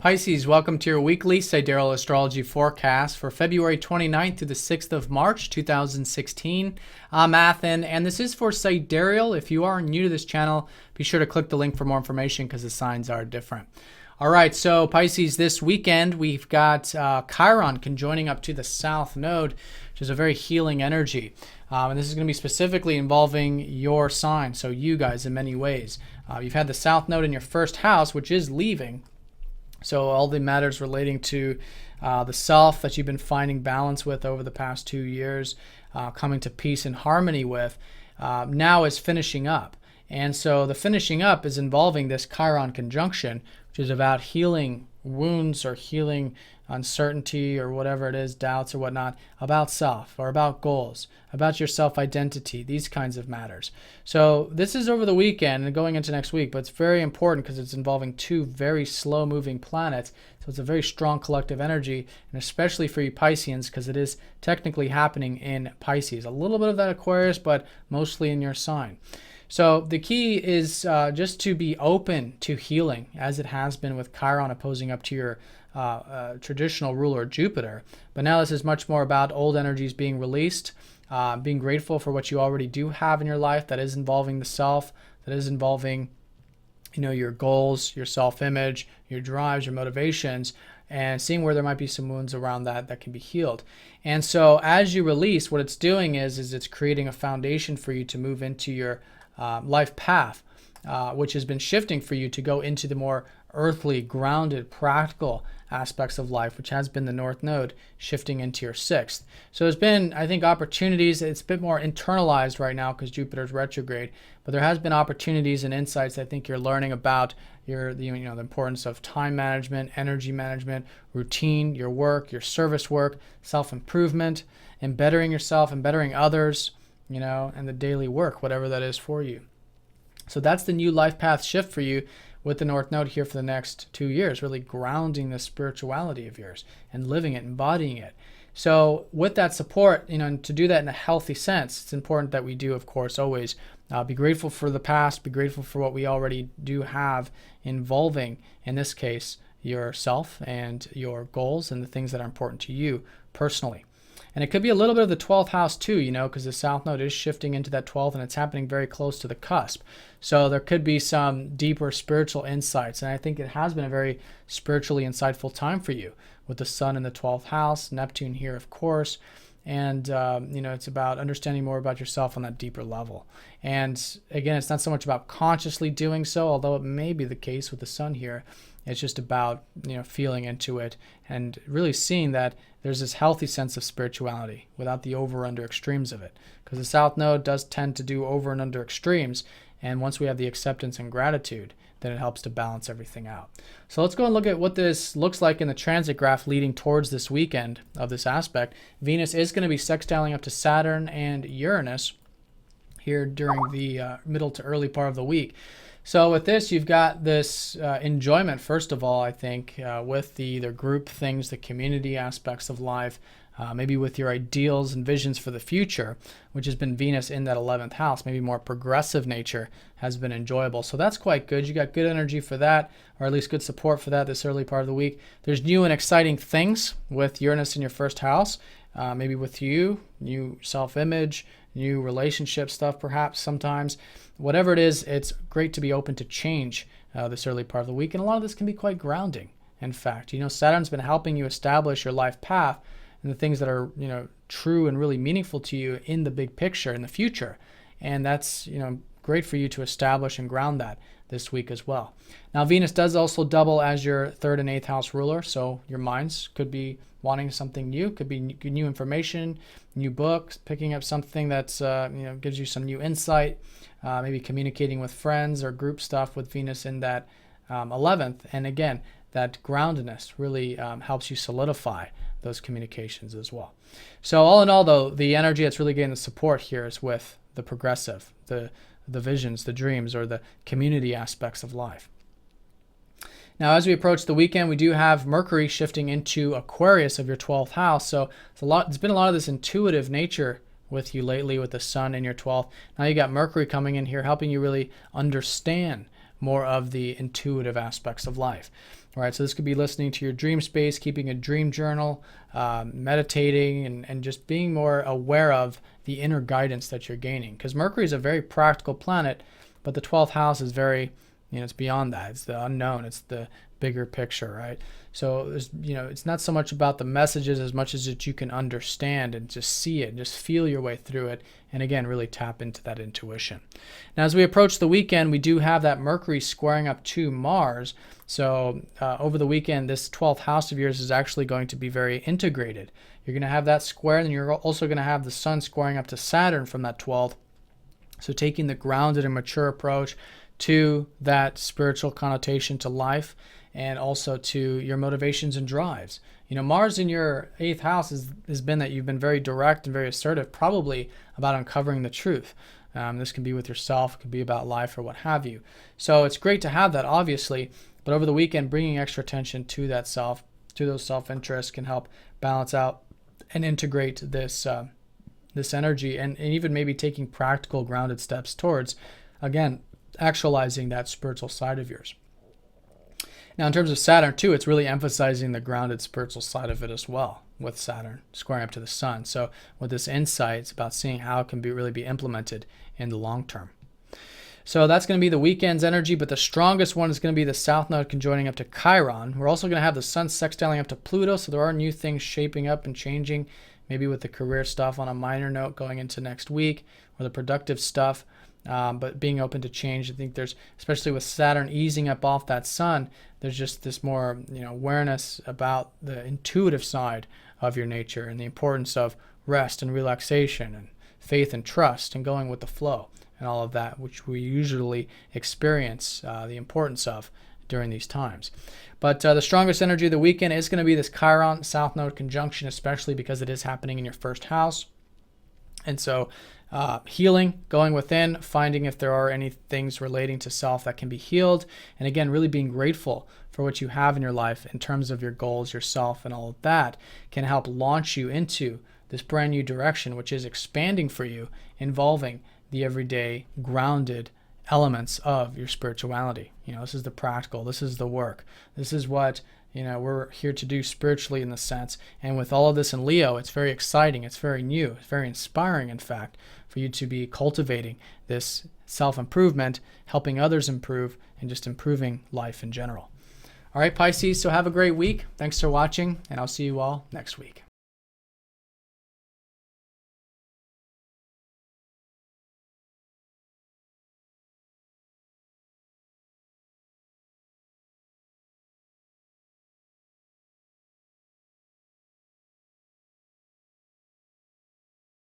Pisces, welcome to your weekly Sidereal Astrology forecast for February 29th through the 6th of March, 2016. I'm Athen, and this is for Sidereal. If you are new to this channel, be sure to click the link for more information because the signs are different. All right, so Pisces, this weekend we've got Chiron conjoining up to the South Node, which is a very healing energy. And this is going to be specifically involving your sign, so you guys in many ways. You've had the South Node in your first house, which is leaving. So all the matters relating to the self that you've been finding balance with over the past 2 years, coming to peace and harmony with, now is finishing up. And so the finishing up is involving this Chiron conjunction, which is about healing wounds or healing uncertainty or whatever it is, doubts or whatnot, about self or about goals, about your self-identity, these kinds of matters. So this is over the weekend and going into next week, but it's very important because it's involving two very slow-moving planets. So it's a very strong collective energy, and especially for you Pisceans, because it is technically happening in Pisces. A little bit of that Aquarius, but mostly in your sign. So the key is just to be open to healing, as it has been with Chiron opposing up to your traditional ruler Jupiter. But now this is much more about old energies being released, being grateful for what you already do have in your life that is involving the self, that is involving, your goals, your self-image, your drives, your motivations, and seeing where there might be some wounds around that can be healed. And so as you release, what it's doing is it's creating a foundation for you to move into your life path, which has been shifting for you to go into the more earthly, grounded, practical aspects of life, which has been the North Node shifting into your sixth. So there's been, I think, opportunities. It's a bit more internalized right now because Jupiter's retrograde, but there has been opportunities and insights I think you're learning about the importance of time management, energy management, routine, your work, your service work, self-improvement, bettering yourself and bettering others, and the daily work, whatever that is for you. So that's the new life path shift for you with the North Node here for the next 2 years, really grounding the spirituality of yours and living it, embodying it. So with that support, and to do that in a healthy sense, it's important that we do, of course, always be grateful for the past, be grateful for what we already do have involving, in this case, yourself and your goals and the things that are important to you personally. And it could be a little bit of the 12th house too, because the South Node is shifting into that 12th and it's happening very close to the cusp. So there could be some deeper spiritual insights. And I think it has been a very spiritually insightful time for you with the Sun in the 12th house, Neptune here, of course. And, it's about understanding more about yourself on that deeper level. And again, it's not so much about consciously doing so, although it may be the case with the Sun here. It's just about, feeling into it and really seeing that there's this healthy sense of spirituality without the over under extremes of it. Because the South Node does tend to do over and under extremes. And once we have the acceptance and gratitude, then it helps to balance everything out. So let's go and look at what this looks like in the transit graph leading towards this weekend of this aspect. Venus is going to be sextiling up to Saturn and Uranus here during the middle to early part of the week. So with this, you've got this enjoyment, first of all, I think, with the group things, the community aspects of life, maybe with your ideals and visions for the future, which has been Venus in that 11th house, maybe more progressive nature has been enjoyable. So that's quite good. You got good energy for that, or at least good support for that this early part of the week. There's new and exciting things with Uranus in your first house, maybe with you, new self-image, new relationship stuff perhaps sometimes. Whatever it is, it's great to be open to change this early part of the week. And a lot of this can be quite grounding, in fact. Saturn's been helping you establish your life path and the things that are, true and really meaningful to you in the big picture, in the future. And that's, great for you to establish and ground that this week as well. Now, Venus does also double as your 3rd and 8th house ruler. So your minds could be wanting something new, could be new information, new books, picking up something that's, gives you some new insight, maybe communicating with friends or group stuff with Venus in that 11th. And again, that groundedness really helps you solidify those communications as well. So all in all, though, the energy that's really getting the support here is with the progressive, the visions, the dreams, or the community aspects of life. Now, as we approach the weekend, we do have Mercury shifting into Aquarius of your 12th house. So it's been a lot of this intuitive nature with you lately with the Sun in your 12th. Now you got Mercury coming in here helping you really understand more of the intuitive aspects of life. All right, so this could be listening to your dream space, keeping a dream journal, meditating, and just being more aware of the inner guidance that you're gaining. Because Mercury is a very practical planet, but the 12th house is very, it's beyond that. It's the unknown. It's the bigger picture, right? So there's, it's not so much about the messages as much as that you can understand and just see it and just feel your way through it. And again, really tap into that intuition. Now, as we approach the weekend, we do have that Mercury squaring up to Mars. So over the weekend, this 12th house of yours is actually going to be very integrated. You're going to have that square, and you're also going to have the sun squaring up to Saturn from that 12th. So taking the grounded and mature approach to that spiritual connotation to life, and also to your motivations and drives. Mars in your 8th house has been that you've been very direct and very assertive, probably about uncovering the truth. This can be with yourself, it could be about life or what have you. So it's great to have that, obviously, but over the weekend, bringing extra attention to that self, to those self-interests, can help balance out and integrate this energy, and even maybe taking practical, grounded steps towards, again, actualizing that spiritual side of yours. Now, in terms of Saturn, too, it's really emphasizing the grounded spiritual side of it as well, with Saturn squaring up to the sun. So with this insight, it's about seeing how it can really be implemented in the long term. So that's going to be the weekend's energy, but the strongest one is going to be the South Node conjoining up to Chiron. We're also going to have the Sun sextiling up to Pluto, so there are new things shaping up and changing, maybe with the career stuff on a minor note going into next week, or the productive stuff. But being open to change. I think there's, especially with Saturn easing up off that sun, there's just this more awareness about the intuitive side of your nature and the importance of rest and relaxation and faith and trust and going with the flow and all of that, which we usually experience the importance of during these times. But the strongest energy of the weekend is going to be this Chiron South Node conjunction, especially because it is happening in your first house. And so healing, going within, finding if there are any things relating to self that can be healed. And again, really being grateful for what you have in your life in terms of your goals, yourself, and all of that can help launch you into this brand new direction, which is expanding for you, involving the everyday grounded elements of your spirituality. This is the practical, this is the work, this is what we're here to do spiritually in the sense. And with all of this in Leo, it's very exciting, it's very new, it's very inspiring, in fact, for you to be cultivating this self-improvement, helping others improve, and just improving life in general. All right, Pisces, so have a great week. Thanks for watching, and I'll see you all next week.